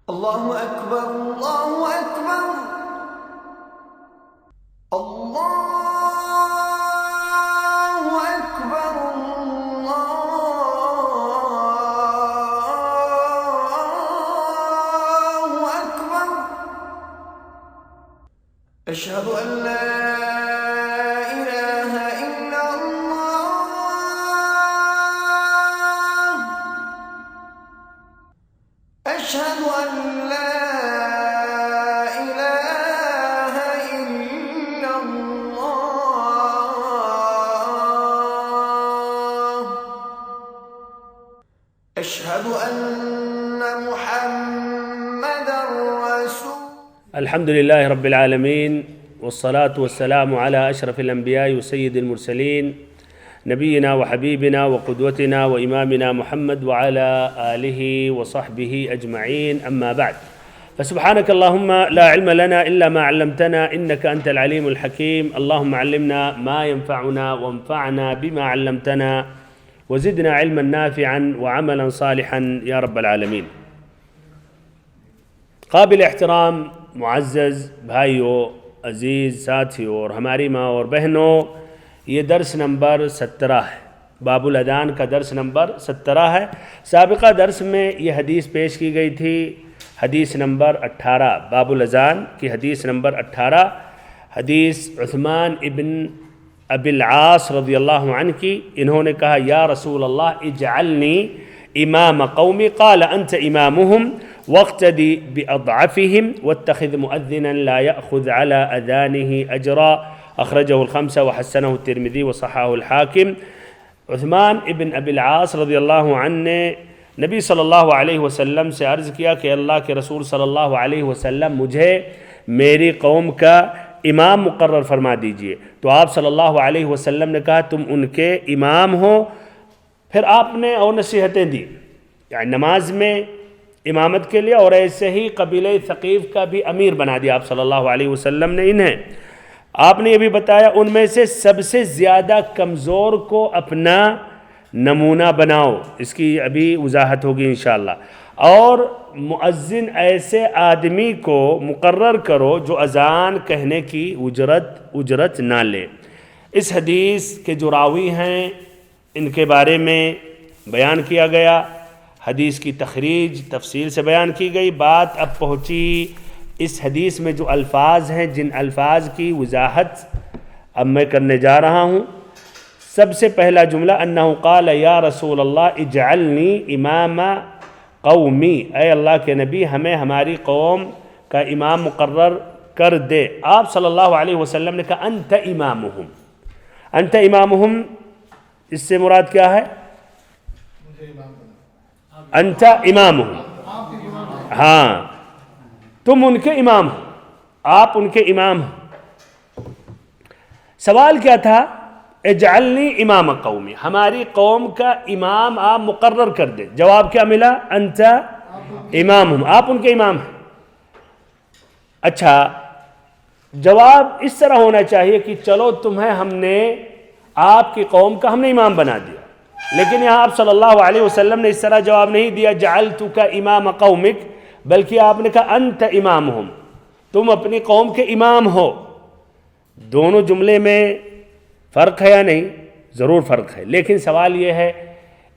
اللہ اکبر اللہ اکبر اللہ اکبر اللہ اکبر اشہد ان لا الہ الا اللہ اشہد ان لا أشهد أن محمدا رسول. الحمد لله رب العالمين والصلاة والسلام على أشرف الأنبياء وسيد المرسلين نبينا وحبيبنا وقدوتنا وإمامنا محمد وعلى آله وصحبه أجمعين، أما بعد، فسبحانك اللهم لا علم لنا إلا ما علمتنا إنك أنت العليم الحكيم. اللهم علمنا ما ينفعنا وانفعنا بما علمتنا وزدنا علما نافعا وعملا صالحا یا رب العالمین. قابل احترام معزز بھائیوں، عزیز ساتھیوں اور ہماری ماں اور بہنوں، یہ درس نمبر 17 ہے، باب الاذان کا درس نمبر 17 ہے. سابقہ درس میں یہ حدیث پیش کی گئی تھی، حدیث نمبر 18، باب الاذان کی حدیث نمبر 18، حدیث عثمان ابن ابی العاص رضی اللہ عنہ کی. انہوں نے کہا یا رسول اللہ اجعلنی امام قومی، قال انت امامهم واقتدی باضعفهم واتخذ مؤذنا لا يأخذ على اذانه اجرا، اخرجه الخمسہ وحسنه الترمذی وصححه الحاکم. عثمان ابن ابی العاص رضی اللہ عنہ نے نبی صلی اللہ علیہ وسلم سے عرض کیا کہ اللہ کے رسول صلی اللہ علیہ وسلم مجھے میری قوم کا امام مقرر فرما دیجئے. تو آپ صلی اللہ علیہ وسلم نے کہا تم ان کے امام ہو. پھر آپ نے اور نصیحتیں دی، یعنی نماز میں امامت کے لیے، اور ایسے ہی قبیلہ ثقیف کا بھی امیر بنا دیا آپ صلی اللہ علیہ وسلم نے انہیں. آپ نے یہ بھی بتایا ان میں سے سب سے زیادہ کمزور کو اپنا نمونہ بناؤ، اس کی ابھی وضاحت ہوگی انشاءاللہ. اور مؤذن ایسے آدمی کو مقرر کرو جو اذان کہنے کی اجرت نہ لے. اس حدیث کے جو راوی ہیں ان کے بارے میں بیان کیا گیا، حدیث کی تخریج تفصیل سے بیان کی گئی. بات اب پہنچی اس حدیث میں جو الفاظ ہیں، جن الفاظ کی وضاحت اب میں کرنے جا رہا ہوں. سب سے پہلا جملہ انہ قال یا رسول اللہ اجعلنی امام قومی، اے اللہ کے نبی ہمیں ہماری قوم کا امام مقرر کر دے. آپ صلی اللہ علیہ وسلم نے کہا انت امامہم. انت امامہم اس سے مراد کیا ہے؟ انت امامہم، ہاں تم ان کے امام ہو، آپ ان کے امام ہو. سوال کیا تھا؟ اجعلنی امام قومی، ہماری قوم کا امام آپ مقرر کر دے. جواب کیا ملا؟ انت امامہم، آپ ان کے امام ہیں. اچھا، جواب اس طرح ہونا چاہیے کہ چلو تمہیں ہم نے آپ کی قوم کا ہم نے امام بنا دیا، لیکن یہاں آپ صلی اللہ علیہ وسلم نے اس طرح جواب نہیں دیا جعلتک امام قومک، بلکہ آپ نے کہا انت امامہم، تم اپنی قوم کے امام ہو. دونوں جملے میں فرق ہے یا نہیں؟ ضرور فرق ہے، لیکن سوال یہ ہے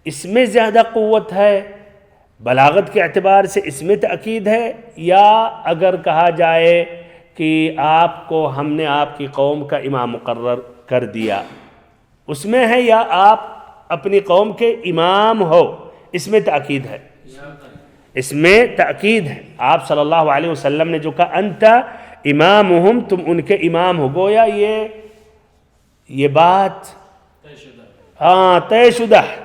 اس میں زیادہ قوت ہے، بلاغت کے اعتبار سے اس میں تأکید ہے، یا اگر کہا جائے کہ آپ کو ہم نے آپ کی قوم کا امام مقرر کر دیا، اس میں ہے، یا آپ اپنی قوم کے امام ہو، اس میں تأکید ہے؟ اس میں تأکید ہے. آپ صلی اللہ علیہ وسلم نے جو کہا انت امامہم، تم ان کے امام ہو، گویا یہ بات طے شدہ ہے،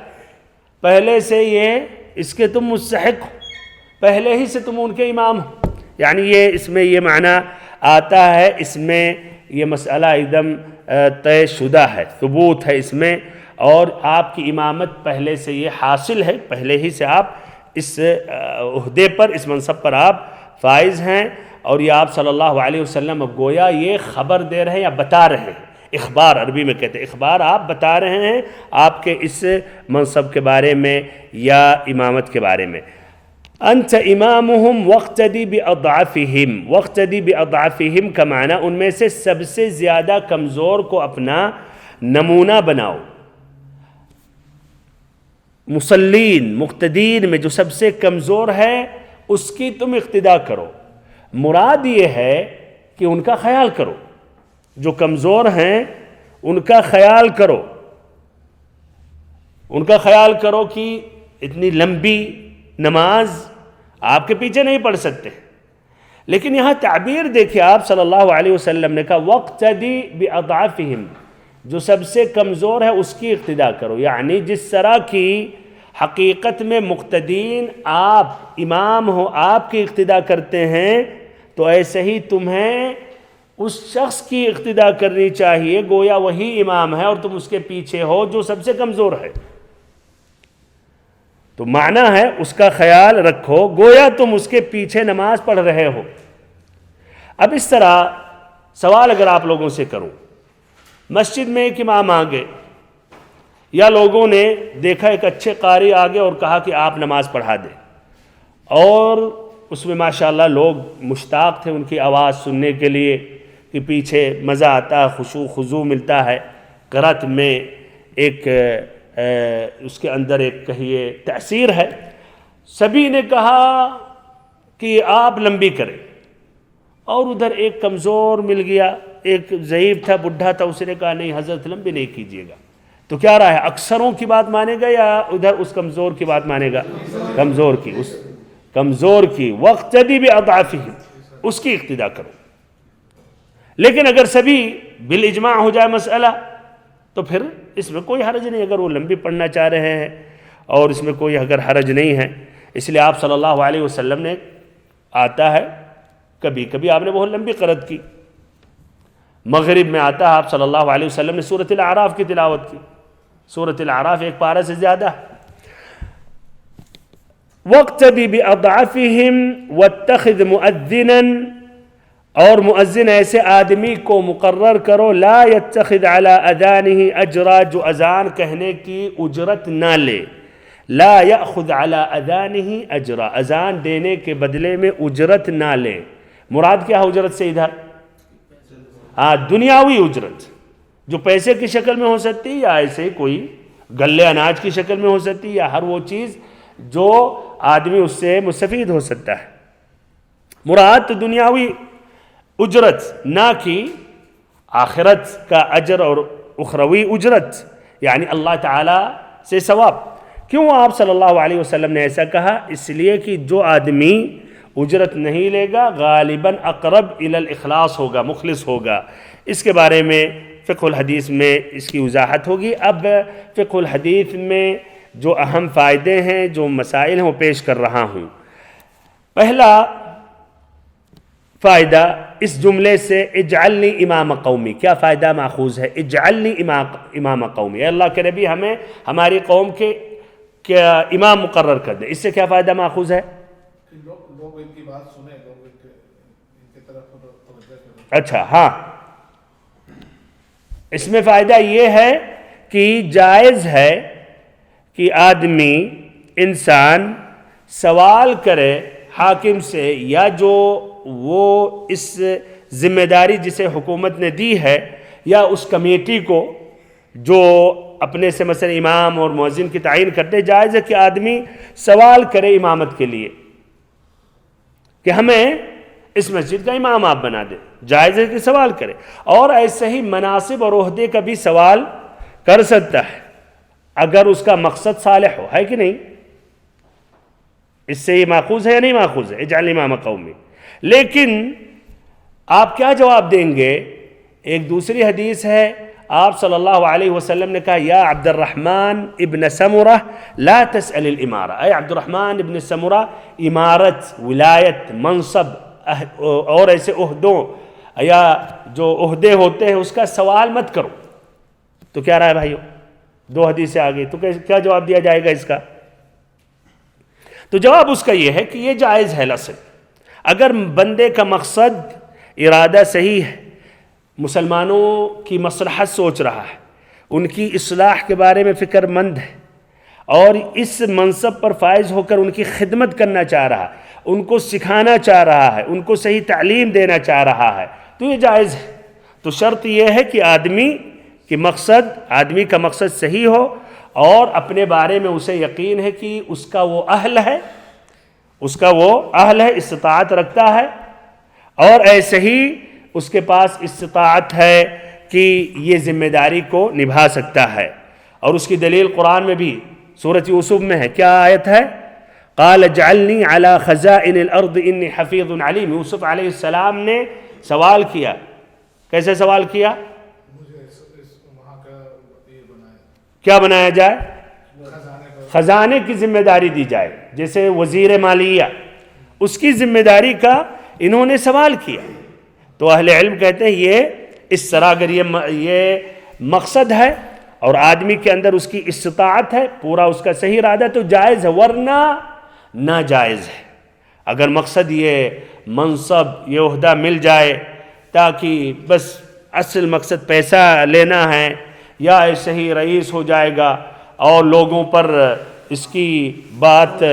پہلے سے یہ اس کے تم مستحق ہو، پہلے ہی سے تم ان کے امام ہو. یعنی یہ اس میں یہ معنی آتا ہے، اس میں یہ مسئلہ ایک دم طے شدہ ہے، ثبوت ہے اس میں، اور آپ کی امامت پہلے سے یہ حاصل ہے، پہلے ہی سے آپ اس عہدے پر، اس منصب پر آپ فائز ہیں. اور یہ آپ صلی اللہ علیہ وسلم اب گویا یہ خبر دے رہے ہیں یا بتا رہے ہیں، اخبار عربی میں کہتے ہیں، اخبار آپ بتا رہے ہیں آپ کے اس منصب کے بارے میں یا امامت کے بارے میں. انت امامهم واقتدی باضعفهم، واقتدی باضعفهم کا معنی ان میں سے سب سے زیادہ کمزور کو اپنا نمونہ بناؤ. مصلین مقتدین میں جو سب سے کمزور ہے اس کی تم اقتداء کرو. مراد یہ ہے کہ ان کا خیال کرو، جو کمزور ہیں ان کا خیال کرو، ان کا خیال کرو کہ اتنی لمبی نماز آپ کے پیچھے نہیں پڑھ سکتے. لیکن یہاں تعبیر دیکھیں، آپ صلی اللہ علیہ وسلم نے کہا وَاقْتَدِي بِأَضْعَفِهِمْ، جو سب سے کمزور ہے اس کی اقتداء کرو. یعنی جس طرح کی حقیقت میں مقتدین آپ امام ہو، آپ کی اقتداء کرتے ہیں، تو ایسے ہی تمہیں اس شخص کی اقتداء کرنی چاہیے گویا وہی امام ہے اور تم اس کے پیچھے ہو جو سب سے کمزور ہے. تو معنی ہے اس کا خیال رکھو گویا تم اس کے پیچھے نماز پڑھ رہے ہو. اب اس طرح سوال اگر آپ لوگوں سے کروں، مسجد میں ایک امام آگے یا لوگوں نے دیکھا ایک اچھے قاری آگے اور کہا کہ آپ نماز پڑھا دیں، اور اس میں ماشاءاللہ لوگ مشتاق تھے ان کی آواز سننے کے لیے کہ پیچھے مزہ آتا ہے، خشوع خضوع ملتا ہے، قرأت میں ایک اس کے اندر ایک کہیے تاثیر ہے. سبھی نے کہا کہ آپ لمبی کریں، اور ادھر ایک کمزور مل گیا، ایک ضعیف تھا، بڈھا تھا، اس نے کہا نہیں حضرت لمبی نہیں کیجیے گا. تو کیا رہا ہے، اکثروں کی بات مانے گا یا ادھر اس کمزور کی بات مانے گا؟ کمزور کی، اس کمزور کی. وَاقْتَدِي بِأَضْعَفِهِمْ، اس کی اقتداء کرو. لیکن اگر سبھی بالاجماع ہو جائے مسئلہ تو پھر اس میں کوئی حرج نہیں، اگر وہ لمبی پڑھنا چاہ رہے ہیں اور اس میں کوئی اگر حرج نہیں ہے. اس لیے آپ صلی اللہ علیہ وسلم نے آتا ہے کبھی کبھی آپ نے بہت لمبی قرأت کی. مغرب میں آتا ہے آپ صلی اللہ علیہ وسلم نے سورۃ الاعراف کی تلاوت کی. سورۃ الاعراف ایک پارہ سے زیادہ. وَاقْتَدِي بِأَضْعَفِهِمْ وَاتَّخِذْ مُؤَذِّنًا، اور مؤذن ایسے آدمی کو مقرر کرو لا يتخذ على اذانه اجرا، جو اذان کہنے کی اجرت نہ لے. لا يأخذ على اذانه اجرا، اذان دینے کے بدلے میں اجرت نہ لے. مراد کیا ہے اجرت سے ادھر؟ دنیاوی اجرت جو پیسے کی شکل میں ہو سکتی ہے، یا ایسے ہی کوئی گلے اناج کی شکل میں ہو سکتی ہے، یا ہر وہ چیز جو آدمی اس سے مستفید ہو سکتا ہے. مراد تو دنیاوی اجرت، نہ کہ آخرت کا اجر اور اخروی اجرت، یعنی اللہ تعالیٰ سے ثواب. کیوں آپ صلی اللہ علیہ وسلم نے ایسا کہا؟ اس لیے کہ جو آدمی اجرت نہیں لے گا غالباً اقرب الی الاخلاص ہوگا، مخلص ہوگا. اس کے بارے میں فقہ الحدیث میں اس کی وضاحت ہوگی. اب فقہ الحدیث میں جو اہم فائدے ہیں، جو مسائل ہیں، وہ پیش کر رہا ہوں. پہلا فائدہ اس جملے سے اجعلنی امام قومی، کیا فائدہ ماخوذ ہے؟ اجعلنی امام قومی، اے اللہ کے نبی ہمیں ہماری قوم کے کیا امام مقرر کر دے. اس سے کیا فائدہ ماخوذ ہے؟ لوگ ان کی بات سنیں، لوگ ان کی طرف توجہ کریں. اچھا، ہاں، اس میں فائدہ یہ ہے کہ جائز ہے کہ آدمی انسان سوال کرے حاکم سے، یا جو وہ اس ذمہ داری جسے حکومت نے دی ہے، یا اس کمیٹی کو جو اپنے سے مثلا امام اور مؤذن کی تعین کرتے. جائز ہے کہ آدمی سوال کرے امامت کے لیے کہ ہمیں اس مسجد کا امام آپ بنا دیں. جائز ہے کہ سوال کرے، اور ایسے ہی مناصب اور عہدے کا بھی سوال کر سکتا ہے اگر اس کا مقصد صالح ہو، ہے کہ نہیں؟ اس سے یہ ماخوذ ہے یا نہیں ماخوذ ہے؟ اجعل امام قومی. لیکن آپ کیا جواب دیں گے؟ ایک دوسری حدیث ہے، آپ صلی اللہ علیہ وسلم نے کہا یا عبد الرحمن ابن سمرہ لا تسأل الامارہ، اے عبد الرحمن ابن سمرہ امارت، ولایت، منصب اور ایسے عہدوں یا جو عہدے ہوتے ہیں اس کا سوال مت کرو. تو کیا رہا ہے بھائیو؟ دو حدیثیں آ گئی، تو کیا جواب دیا جائے گا اس کا؟ تو جواب اس کا یہ ہے کہ یہ جائز ہے اصل. اگر بندے کا مقصد ارادہ صحیح ہے، مسلمانوں کی مصلحت سوچ رہا ہے، ان کی اصلاح کے بارے میں فکر مند ہے، اور اس منصب پر فائز ہو کر ان کی خدمت کرنا چاہ رہا ہے، ان کو سکھانا چاہ رہا ہے، ان کو صحیح تعلیم دینا چاہ رہا ہے، تو یہ جائز ہے۔ تو شرط یہ ہے کہ آدمی کا مقصد صحیح ہو اور اپنے بارے میں اسے یقین ہے کہ اس کا وہ اہل ہے، استطاعت رکھتا ہے، اور ایسے ہی اس کے پاس استطاعت ہے کہ یہ ذمہ داری کو نبھا سکتا ہے۔ اور اس کی دلیل قرآن میں بھی سورۃ یوسف میں ہے، کیا آیت ہے؟ قال اجعلنی علی خزائن الارض انی حفیظ علیم۔ یوسف علیہ السلام نے سوال کیا، کیسے سوال کیا؟ مجھے وہاں کا یہ بنایا، کیا بنایا جائے؟ خزانے کا، خزانے کی ذمہ داری دی جائے، جیسے وزیر مالیہ، اس کی ذمہ داری کا انہوں نے سوال کیا۔ تو اہل علم کہتے ہیں یہ اس طرح اگر یہ مقصد ہے اور آدمی کے اندر اس کی استطاعت ہے، پورا اس کا صحیح ارادہ، تو جائز ہے، ورنہ ناجائز ہے۔ اگر مقصد یہ منصب، یہ عہدہ مل جائے تاکہ بس اصل مقصد پیسہ لینا ہے، یا ایسے ہی رئیس ہو جائے گا اور لوگوں پر اس کی بات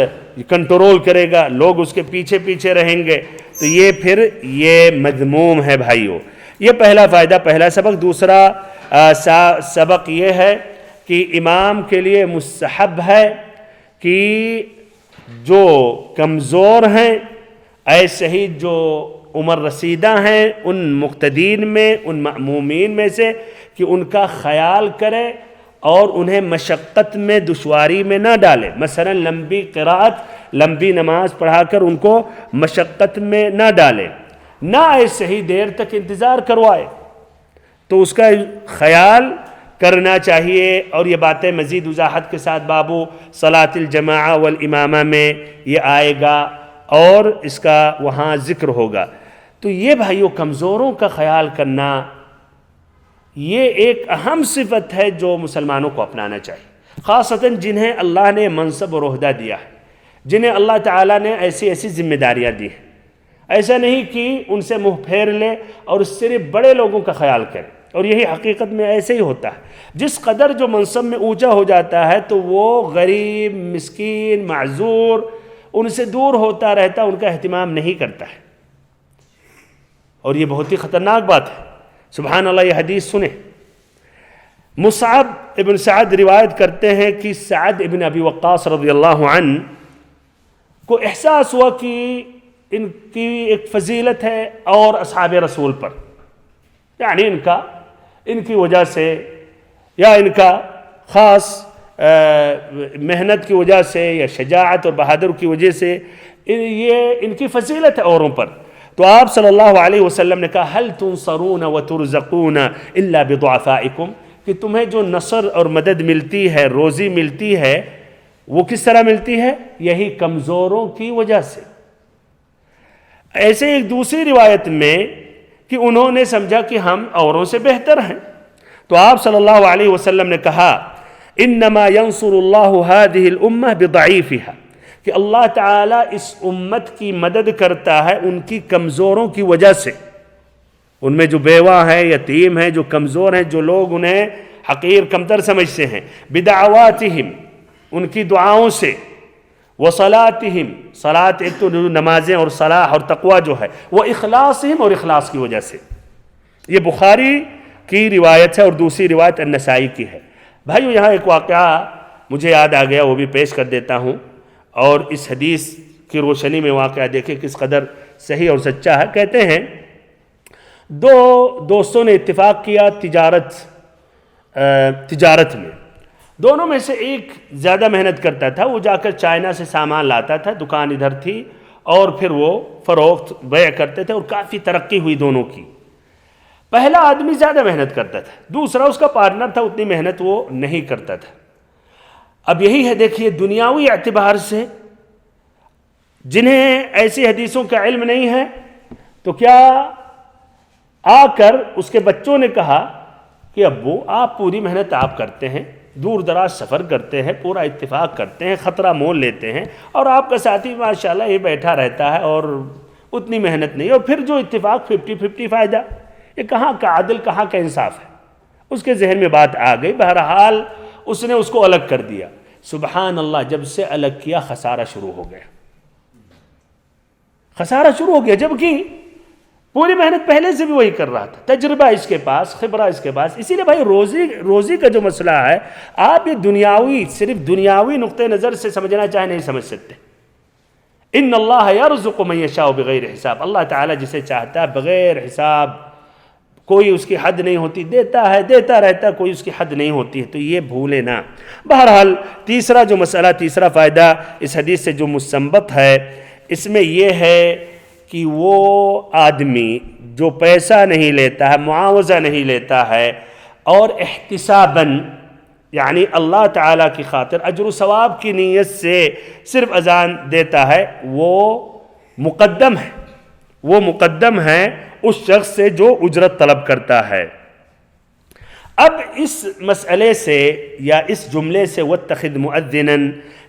کنٹرول کرے گا، لوگ اس کے پیچھے پیچھے رہیں گے، تو یہ مذموم ہے بھائیو۔ یہ پہلا فائدہ، پہلا سبق۔ دوسرا سبق یہ ہے کہ امام کے لیے مستحب ہے کہ جو کمزور ہیں، ایسے ہی جو عمر رسیدہ ہیں، ان مقتدین میں، ان مأمومین میں سے، کہ ان کا خیال کرے اور انہیں مشقت میں، دشواری میں نہ ڈالے۔ مثلا لمبی قرات، لمبی نماز پڑھا کر ان کو مشقت میں نہ ڈالے، نہ ایسے ہی دیر تک انتظار کروائے، تو اس کا خیال کرنا چاہیے۔ اور یہ باتیں مزید وضاحت کے ساتھ بابو صلاۃ الجماعہ والامامہ میں یہ آئے گا اور اس کا وہاں ذکر ہوگا۔ تو یہ بھائیوں، کمزوروں کا خیال کرنا یہ ایک اہم صفت ہے جو مسلمانوں کو اپنانا چاہیے، خاصتاً جنہیں اللہ نے منصب اور عہدہ دیا ہے، جنہیں اللہ تعالیٰ نے ایسی ذمہ داریاں دی ہیں۔ ایسا نہیں کہ ان سے منہ پھیر لے اور صرف بڑے لوگوں کا خیال کرے، اور یہی حقیقت میں ایسے ہی ہوتا ہے۔ جس قدر جو منصب میں اونچا ہو جاتا ہے تو وہ غریب، مسکین، معذور ان سے دور ہوتا رہتا، ان کا اہتمام نہیں کرتا ہے، اور یہ بہت ہی خطرناک بات ہے۔ سبحان اللہ، یہ حدیث سنیں۔ مصعب ابن سعد روایت کرتے ہیں کہ سعد ابن ابی وقاص رضی اللہ عنہ کو احساس ہوا کہ ان کی ایک فضیلت ہے اور اصحاب رسول پر، یعنی ان کی وجہ سے یا ان کا خاص محنت کی وجہ سے یا شجاعت اور بہادر کی وجہ سے یہ ان کی فضیلت ہے اوروں پر۔ تو آپ صلی اللہ علیہ وسلم نے کہا هل تنصرون وترزقون الا بضعفائکم، کہ تمہیں جو نصر اور مدد ملتی ہے، روزی ملتی ہے، وہ کس طرح ملتی ہے؟ یہی کمزوروں کی وجہ سے۔ ایسے ایک دوسری روایت میں کہ انہوں نے سمجھا کہ ہم اوروں سے بہتر ہیں، تو آپ صلی اللہ علیہ وسلم نے کہا انما ينصر الله هذه الامه بضعيفها، کہ اللہ تعالیٰ اس امت کی مدد کرتا ہے ان کی کمزوروں کی وجہ سے۔ ان میں جو بیوہ ہیں، یتیم ہیں، جو کمزور ہیں، جو لوگ انہیں حقیر کمتر سمجھتے ہیں، بدعواتہم، ان کی دعاؤں سے، وصلاتہم، صلاۃ ایک تو نمازیں اور صلاح اور تقوی جو ہے، واخلاصہم، اور اخلاص کی وجہ سے۔ یہ بخاری کی روایت ہے اور دوسری روایت النسائی کی ہے۔ بھائیو، یہاں ایک واقعہ مجھے یاد آ گیا، وہ بھی پیش کر دیتا ہوں، اور اس حدیث کی روشنی میں واقعہ دیکھیں کس قدر صحیح اور سچا ہے۔ کہتے ہیں دو دوستوں نے اتفاق کیا تجارت میں۔ دونوں میں سے ایک زیادہ محنت کرتا تھا، وہ جا کر چائنا سے سامان لاتا تھا، دکان ادھر تھی، اور پھر وہ فروخت بیع کرتے تھے، اور کافی ترقی ہوئی دونوں کی۔ پہلا آدمی زیادہ محنت کرتا تھا، دوسرا اس کا پارٹنر تھا، اتنی محنت وہ نہیں کرتا تھا۔ اب یہی ہے، دیکھیے، دنیاوی اعتبار سے جنہیں ایسی حدیثوں کا علم نہیں ہے، تو کیا آ کر اس کے بچوں نے کہا کہ ابو، آپ پوری محنت آپ کرتے ہیں، دور دراز سفر کرتے ہیں، پورا اتفاق کرتے ہیں، خطرہ مول لیتے ہیں، اور آپ کا ساتھی ماشاءاللہ یہ بیٹھا رہتا ہے اور اتنی محنت نہیں، اور پھر جو اتفاق 50-50 فائدہ، یہ کہاں کا عدل، کہاں کا انصاف ہے؟ اس کے ذہن میں بات آ گئی۔ بہرحال اس نے اس کو الگ کر دیا سبحان اللہ، جب سے الگ کیا خسارہ شروع ہو گیا، خسارہ شروع ہو گیا، جبکہ پوری محنت پہلے سے بھی وہی کر رہا تھا، تجربہ اس کے پاس، خبرہ اس کے پاس. اسی لیے بھائی روزی کا جو مسئلہ ہے، آپ یہ دنیاوی، صرف دنیاوی نقطہ نظر سے سمجھنا چاہے نہیں سمجھ سکتے. ان اللہ یرزق من یشاء بغیر حساب، اللہ تعالیٰ جسے چاہتا ہے بغیر حساب، کوئی اس کی حد نہیں ہوتی، دیتا ہے دیتا رہتا ہے، کوئی اس کی حد نہیں ہوتی ہے، تو یہ بھولے نہ. بہرحال تیسرا جو مسئلہ، تیسرا فائدہ اس حدیث سے جو مستنبط ہے، اس میں یہ ہے کہ وہ آدمی جو پیسہ نہیں لیتا ہے، معاوضہ نہیں لیتا ہے، اور احتساباً یعنی اللہ تعالیٰ کی خاطر اجر و ثواب کی نیت سے صرف اذان دیتا ہے، وہ مقدم ہے، وہ مقدم ہے اس شخص سے جو اجرت طلب کرتا ہے. اب اس مسئلے سے یا اس جملے سے واتخذ مؤذنا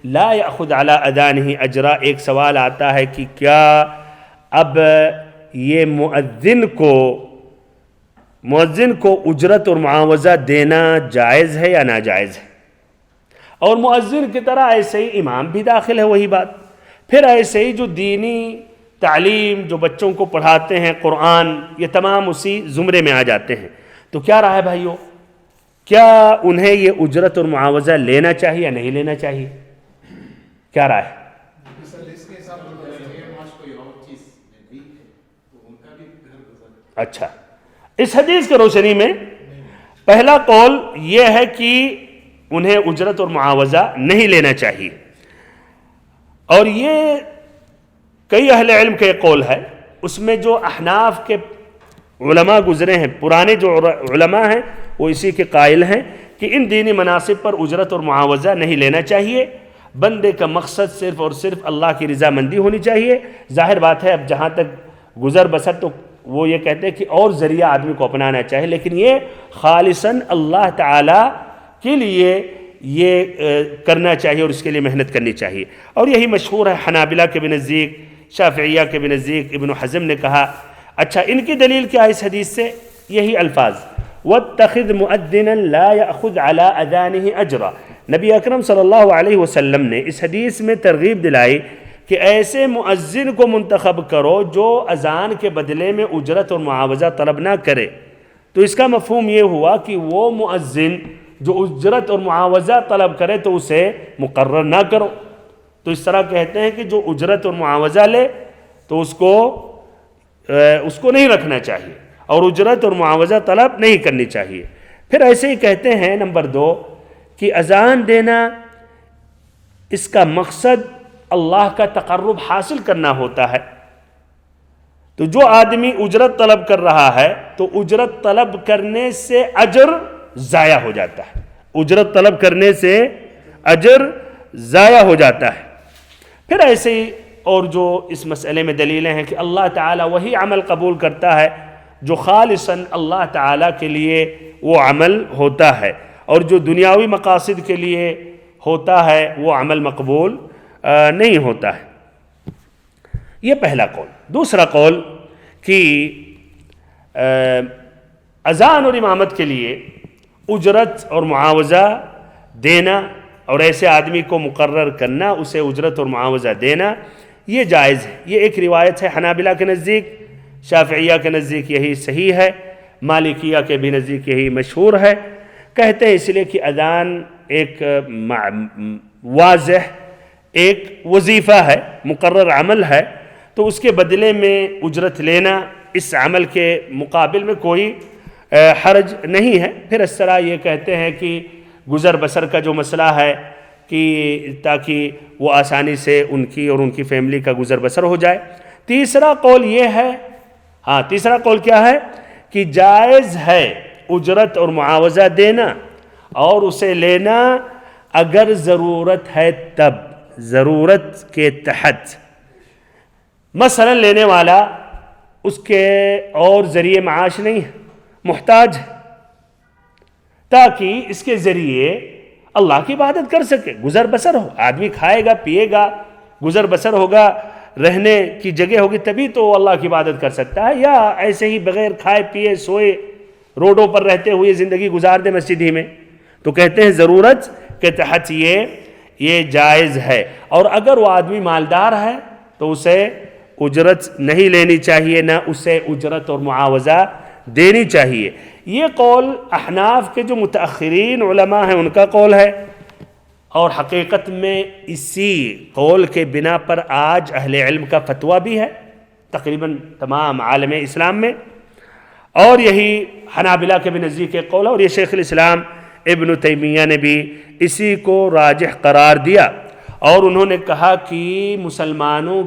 لا یأخذ علی اذانہ اجرا، ایک سوال آتا ہے کہ کیا اب یہ مؤذن کو اجرت اور معاوضہ دینا جائز ہے یا ناجائز ہے؟ اور مؤذن کی طرح ایسے ہی امام بھی داخل ہے، وہی بات. پھر ایسے ہی جو دینی تعلیم جو بچوں کو پڑھاتے ہیں، قرآن، یہ تمام اسی زمرے میں آ جاتے ہیں. تو کیا رائے ہے بھائیو؟ کیا انہیں یہ اجرت اور معاوضہ لینا چاہیے یا نہیں لینا چاہیے؟ کیا رائے ہے؟ اچھا، اس حدیث کے روشنی میں پہلا قول یہ ہے کہ انہیں اجرت اور معاوضہ نہیں لینا چاہیے، اور یہ کئی اہل علم کا قول ہے. اس میں جو احناف کے علماء گزرے ہیں، پرانے جو علماء ہیں، وہ اسی کے قائل ہیں کہ ان دینی مناصب پر اجرت اور معاوضہ نہیں لینا چاہیے. بندے کا مقصد صرف اور صرف اللہ کی رضامندی ہونی چاہیے. ظاہر بات ہے اب جہاں تک گزر بسر تو وہ یہ کہتے ہیں کہ اور ذریعہ آدمی کو اپنانا چاہیے، لیکن یہ خالصاً اللہ تعالیٰ کے لیے یہ کرنا چاہیے اور اس کے لیے محنت کرنی چاہیے. اور یہی مشہور ہے حنابلہ کے بھی نزدیک، شافعیہ کے بھی نزدیک. ابن حزم نے کہا. اچھا، ان کی دلیل کیا ہے اس حدیث سے؟ یہی الفاظ وَاتَّخِذْ مُؤَذِّنًا لَا يَأْخُذْ عَلَىٰ أَذَانِهِ أَجْرًا. نبی اکرم صلی اللہ علیہ وسلم نے اس حدیث میں ترغیب دلائی کہ ایسے مؤذن کو منتخب کرو جو اذان کے بدلے میں اجرت اور معاوضہ طلب نہ کرے. تو اس کا مفہوم یہ ہوا کہ وہ مؤذن جو اجرت اور معاوضہ طلب کرے تو اسے مقرر نہ کرو. تو اس طرح کہتے ہیں کہ جو اجرت اور معاوضہ لے تو اس کو نہیں رکھنا چاہیے، اور اجرت اور معاوضہ طلب نہیں کرنی چاہیے. پھر ایسے ہی کہتے ہیں نمبر 2 کہ اذان دینا اس کا مقصد اللہ کا تقرب حاصل کرنا ہوتا ہے. تو جو آدمی اجرت طلب کر رہا ہے تو اجرت طلب کرنے سے اجر ضائع ہو جاتا ہے، اجرت طلب کرنے سے اجر ضائع ہو جاتا ہے. پھر ایسے ہی اور جو اس مسئلے میں دلیلیں ہیں کہ اللہ تعالیٰ وہی عمل قبول کرتا ہے جو خالصاً اللہ تعالیٰ کے لیے وہ عمل ہوتا ہے، اور جو دنیاوی مقاصد کے لیے ہوتا ہے وہ عمل مقبول نہیں ہوتا ہے. یہ پہلا قول. دوسرا قول کہ اذان اور امامت کے لیے اجرت اور معاوضہ دینا اور ایسے آدمی کو مقرر کرنا، اسے اجرت اور معاوضہ دینا، یہ جائز ہے. یہ ایک روایت ہے حنابلہ کے نزدیک، شافعیہ کے نزدیک یہی صحیح ہے، مالکیہ کے بھی نزدیک یہی مشہور ہے. کہتے ہیں اس لیے کہ اذان ایک واضح ایک وظیفہ ہے، مقرر عمل ہے، تو اس کے بدلے میں اجرت لینا اس عمل کے مقابل میں کوئی حرج نہیں ہے. پھر اس طرح یہ کہتے ہیں کہ گزر بسر کا جو مسئلہ ہے کہ تاکہ وہ آسانی سے ان کی اور ان کی فیملی کا گزر بسر ہو جائے. تیسرا قول یہ ہے، تیسرا قول کیا ہے کہ جائز ہے اجرت اور معاوضہ دینا اور اسے لینا اگر ضرورت ہے تب، ضرورت کے تحت. مثلا لینے والا اس کے اور ذریعے معاش نہیں ہے، محتاج ہے، تاکہ اس کے ذریعے اللہ کی عبادت کر سکے، گزر بسر ہو. آدمی کھائے گا، پیے گا، گزر بسر ہوگا، رہنے کی جگہ ہوگی، تبھی تو اللہ کی عبادت کر سکتا ہے. یا ایسے ہی بغیر کھائے پیے سوئے روڈوں پر رہتے ہوئے زندگی گزار دے مسجد ہی میں. تو کہتے ہیں ضرورت کے تحت یہ یہ جائز ہے. اور اگر وہ آدمی مالدار ہے تو اسے اجرت نہیں لینی چاہیے، نہ اسے اجرت اور معاوضہ دینی چاہیے. یہ قول احناف کے جو متأخرین علماء ہیں ان کا قول ہے، اور حقیقت میں اسی قول کے بنا پر آج اہل علم کا فتویٰ بھی ہے تقریباً تمام عالم اسلام میں، اور یہی حنابلہ کے بھی نزدیک ایک قول ہے، اور یہ شیخ الاسلام ابن تیمیہ نے بھی اسی کو راجح قرار دیا. اور انہوں نے کہا کہ مسلمانوں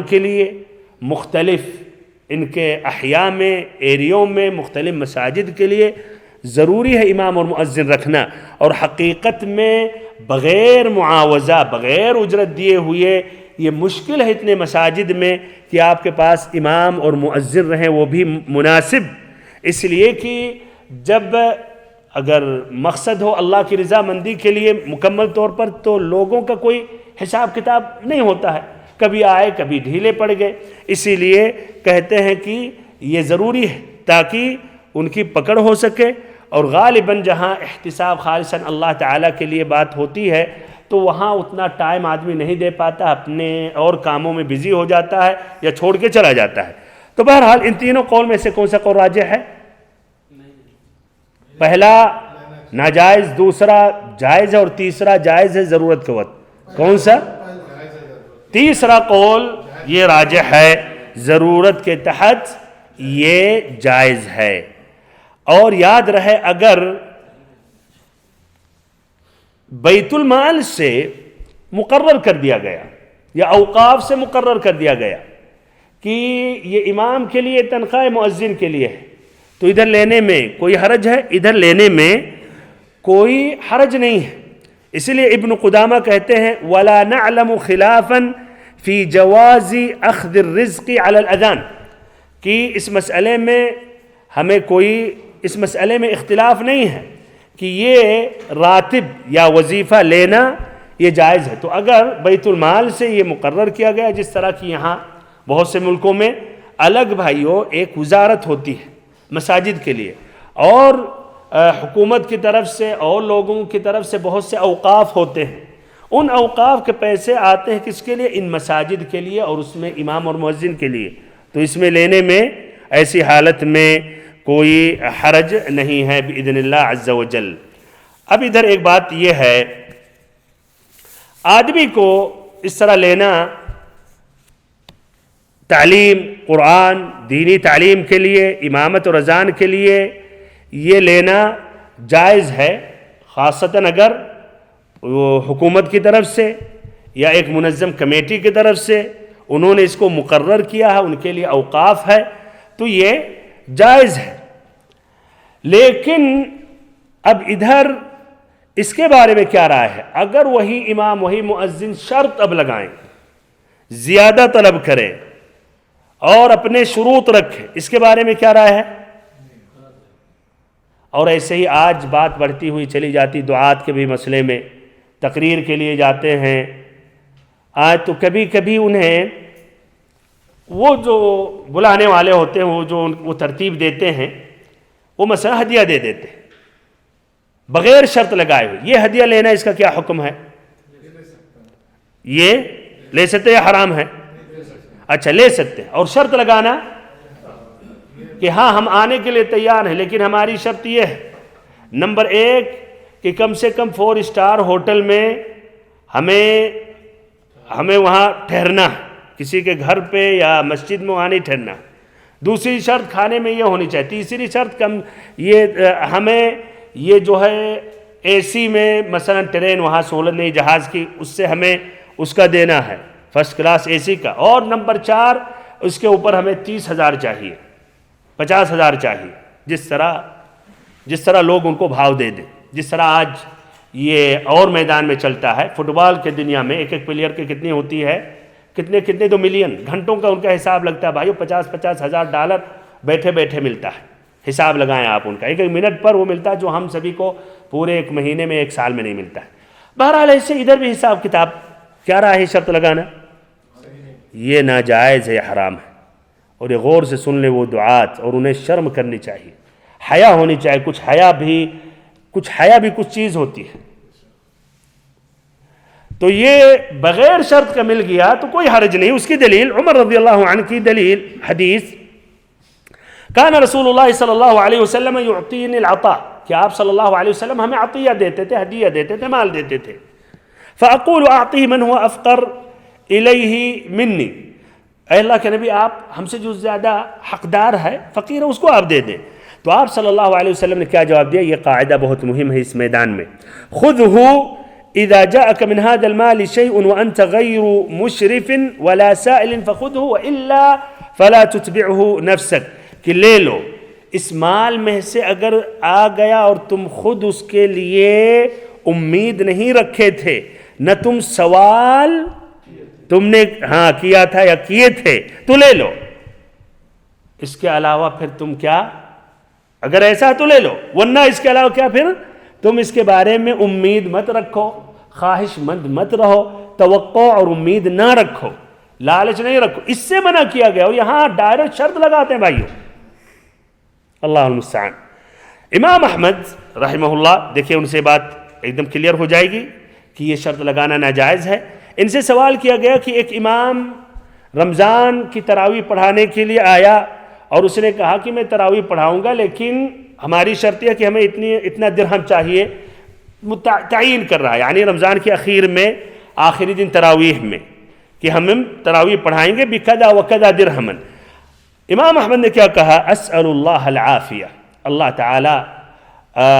کے لیے مختلف ان کے احیاء میں، ایریوں میں، مختلف مساجد کے لیے ضروری ہے امام اور مؤذن رکھنا، اور حقیقت میں بغیر معاوضہ، بغیر اجرت دیے ہوئے یہ مشکل ہے اتنے مساجد میں کہ آپ کے پاس امام اور مؤذن رہیں، وہ بھی مناسب. اس لیے کہ جب اگر مقصد ہو اللہ کی رضا مندی کے لیے مکمل طور پر، تو لوگوں کا کوئی حساب کتاب نہیں ہوتا ہے، کبھی آئے کبھی ڈھیلے پڑ گئے. اسی لیے کہتے ہیں کہ یہ ضروری ہے تاکہ ان کی پکڑ ہو سکے. اور غالباً جہاں احتساب خالصاً اللہ تعالیٰ کے لیے بات ہوتی ہے تو وہاں اتنا ٹائم آدمی نہیں دے پاتا، اپنے اور کاموں میں بزی ہو جاتا ہے یا چھوڑ کے چلا جاتا ہے. تو بہرحال ان تینوں قول میں سے کون سا قول راجح ہے؟ پہلا ناجائز، دوسرا جائز ہے، اور تیسرا جائز ہے ضرورت کے وقت. کون سا؟ تیسرا قول یہ راجح ہے، ضرورت کے تحت یہ جائز ہے. اور یاد رہے اگر بیت المال سے مقرر کر دیا گیا یا اوقاف سے مقرر کر دیا گیا کہ یہ امام کے لیے تنخواہ مؤذن کے لیے ہے، تو ادھر لینے میں کوئی حرج ہے، ادھر لینے میں کوئی حرج نہیں ہے. اس لیے ابن قدامہ کہتے ہیں وَلَا نَعْلَمُ خِلَافًا فِي جَوَازِ أَخْذِ الرِّزْقِ عَلَى الْأَذَانِ، کہ اس مسئلے میں ہمیں کوئی اس مسئلے میں اختلاف نہیں ہے کہ یہ راتب یا وظیفہ لینا یہ جائز ہے. تو اگر بیت المال سے یہ مقرر کیا گیا، جس طرح کہ یہاں بہت سے ملکوں میں الگ بھائیوں ایک وزارت ہوتی ہے مساجد کے لیے، اور حکومت کی طرف سے اور لوگوں کی طرف سے بہت سے اوقاف ہوتے ہیں، ان اوقاف کے پیسے آتے ہیں کس کے لیے؟ ان مساجد کے لیے، اور اس میں امام اور مؤذن کے لیے. تو اس میں لینے میں ایسی حالت میں کوئی حرج نہیں ہے بإذن اللہ عز و جل. اب ادھر ایک بات یہ ہے، آدمی کو اس طرح لینا تعلیم قرآن، دینی تعلیم کے لیے، امامت اور اذان کے لیے یہ لینا جائز ہے، خاصتاً اگر وہ حکومت کی طرف سے یا ایک منظم کمیٹی کی طرف سے انہوں نے اس کو مقرر کیا ہے، ان کے لیے اوقاف ہے، تو یہ جائز ہے. لیکن اب ادھر اس کے بارے میں کیا رائے ہے؟ اگر وہی امام وہی مؤذن شرط اب لگائیں، زیادہ طلب کرے اور اپنے شروط رکھے، اس کے بارے میں کیا رائے ہے؟ اور ایسے ہی آج بات بڑھتی ہوئی چلی جاتی دعات کے بھی مسئلے میں، تقریر کے لیے جاتے ہیں آج تو کبھی کبھی انہیں وہ جو بلانے والے ہوتے ہیں وہ ترتیب دیتے ہیں، وہ مثلا ہدیہ دے دیتے ہیں بغیر شرط لگائے ہوئے. یہ ہدیہ لینا اس کا کیا حکم ہے؟ یہ لے سکتے یا حرام ہے؟ اچھا لے سکتے ہیں. اور شرط لگانا کہ ہاں ہم آنے کے لیے تیار ہیں، لیکن ہماری شرط یہ ہے نمبر 1 کہ کم سے کم 4 اسٹار ہوٹل میں ہمیں وہاں ٹھہرنا ہے، کسی کے گھر پہ یا مسجد میں وہاں نہیں ٹھہرنا. دوسری شرط کھانے میں یہ ہونی چاہیے. تیسری شرط ہمیں یہ جو ہے اے سی میں مثلا ٹرین وہاں سہولت نہیں جہاز کی، اس سے ہمیں اس کا دینا ہے فرسٹ کلاس اے سی کا. اور نمبر 4 اس کے اوپر ہمیں 30,000 چاہیے، 50,000 چاہیے، جس طرح لوگ ان کو بھاؤ دے دیں. جس طرح آج یہ اور میدان میں چلتا ہے، فٹ بال کے دنیا میں ایک پلیئر کی کتنی ہوتی ہے، کتنے تو ملین گھنٹوں کا ان کا حساب لگتا ہے بھائیو. $50,000 بیٹھے بیٹھے ملتا ہے. حساب لگائیں آپ ان کا، ایک منٹ پر وہ ملتا ہے جو ہم سبھی کو پورے ایک مہینے میں ایک سال میں نہیں ملتا ہے. بہرحال ایسے ادھر بھی حساب کتاب کیا رہا ہے شرط لگانا، یہ ناجائز ہے، یہ حرام ہے. اور یہ غور سے سن لیں وہ دعات، اور انہیں شرم کرنی چاہیے، حیا ہونی چاہیے. کچھ حیا بھی کچھ چیز ہوتی ہے. تو یہ بغیر شرط کا مل گیا تو کوئی حرج نہیں. اس کی دلیل عمر رضی اللہ عنہ کی دلیل حدیث کان رسول اللہ صلی اللہ علیہ وسلم یعطینی العطاء کہ آپ صلی اللہ علیہ وسلم ہمیں عطیہ دیتے تھے, ہدیہ دیتے تھے, مال دیتے تھے. فاقول اعطیہ من هو افقر الیہ منی, اے اللہ کے نبی آپ ہم سے جو زیادہ حقدار ہے, فقیر ہے, اس کو آپ دے دیں. تو آپ صلی اللہ علیہ وسلم نے کیا جواب دیا؟ یہ قاعدہ بہت مہم ہے اس میدان میں. خذہ اذا جاءك من هذا المال شيء وانت غير مشرف ولا سائل فخذه والا فلا تتبعه نفسك, کہ لے لو اس مال میں سے اگر آ گیا اور تم خود اس کے لیے امید نہیں رکھے تھے, نہ تم سوال تم نے کیا تھا یا کیے تھے, تو لے لو. اس کے علاوہ پھر تم کیا, اگر ایسا تو لے لو, ورنہ اس کے علاوہ کیا, پھر تم اس کے بارے میں امید مت رکھو, خواہش مند مت رہو, توقع اور امید نہ رکھو, لالچ نہیں رکھو. اس سے منع کیا گیا. اور یہاں ڈائریکٹ شرط لگاتے ہیں بھائیوں, اللہ المستعان. امام احمد رحمہ اللہ, دیکھیں ان سے بات ایک دم کلیئر ہو جائے گی کہ یہ شرط لگانا ناجائز ہے. ان سے سوال کیا گیا کہ ایک امام رمضان کی تراویح پڑھانے کے لیے آیا اور اس نے کہا کہ میں تراویح پڑھاؤں گا, لیکن ہماری شرط یہ کہ ہمیں اتنا درہم چاہیے, تعین کر رہا ہے, یعنی رمضان کے اخیر میں آخری دن تراویح میں کہ ہم تراویح پڑھائیں گے بکذا وکذا درہمن. امام احمد نے کیا کہا؟ اسأل اللہ العافیہ, اللہ تعالی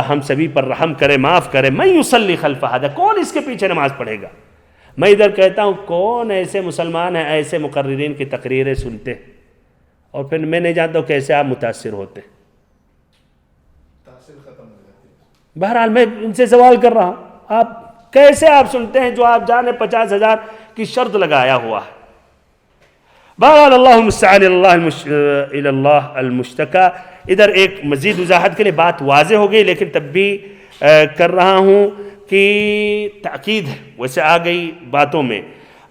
ہم سبھی پر رحم کرے, معاف کرے. من یصلی خلف ھذا, کون اس کے پیچھے نماز پڑھے گا؟ میں ادھر کہتا ہوں کون ایسے مسلمان ہیں ایسے مقررین کی تقریریں سنتے, اور پھر میں نہیں جانتا ہوں کیسے آپ متاثر ہوتے. تاثیر ختم ہو جاتی ہے. بہرحال میں ان سے سوال کر رہا ہوں, آپ کیسے آپ سنتے ہیں جو آپ جانے 50,000 کی شرط لگایا ہوا ہے. بہرحال اللہ المستعان, اللہ المشتکا. ادھر ایک مزید وضاحت کے لیے بات واضح ہو گئی, لیکن تب بھی کر رہا ہوں کہ تاکید ہے, ویسے آ گئی باتوں میں.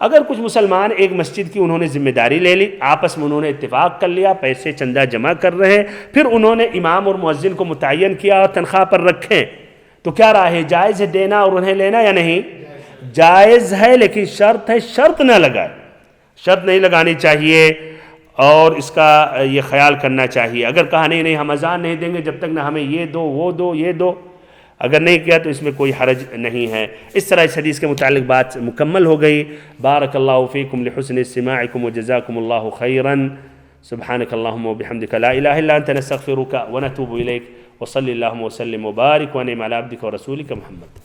اگر کچھ مسلمان ایک مسجد کی انہوں نے ذمہ داری لے لی, آپس میں انہوں نے اتفاق کر لیا, پیسے چندہ جمع کر رہے ہیں, پھر انہوں نے امام اور مؤذن کو متعین کیا اور تنخواہ پر رکھیں, تو کیا رائے ہے؟ جائز ہے دینا اور انہیں لینا یا نہیں؟ جائز ہے, لیکن شرط ہے شرط نہ لگائے, شرط نہیں لگانی چاہیے, اور اس کا یہ خیال کرنا چاہیے. اگر کہا نہیں ہم اذان نہیں دیں گے جب تک نہ ہمیں یہ دو وہ دو یہ دو, اگر نہیں کیا تو اس میں کوئی حرج نہیں ہے. اس طرح اس حدیث کے متعلق بات مکمل ہو گئی. بارک اللہ فیکم لحسن استماعکم وجزاکم اللہ خیرا. سبحانک اللہم وبحمدک لا الہ الا انت نستغفرک ونتوب الیک. وصلی اللہم وسلم وبارک وانعم علی عبدک ورسولک محمد.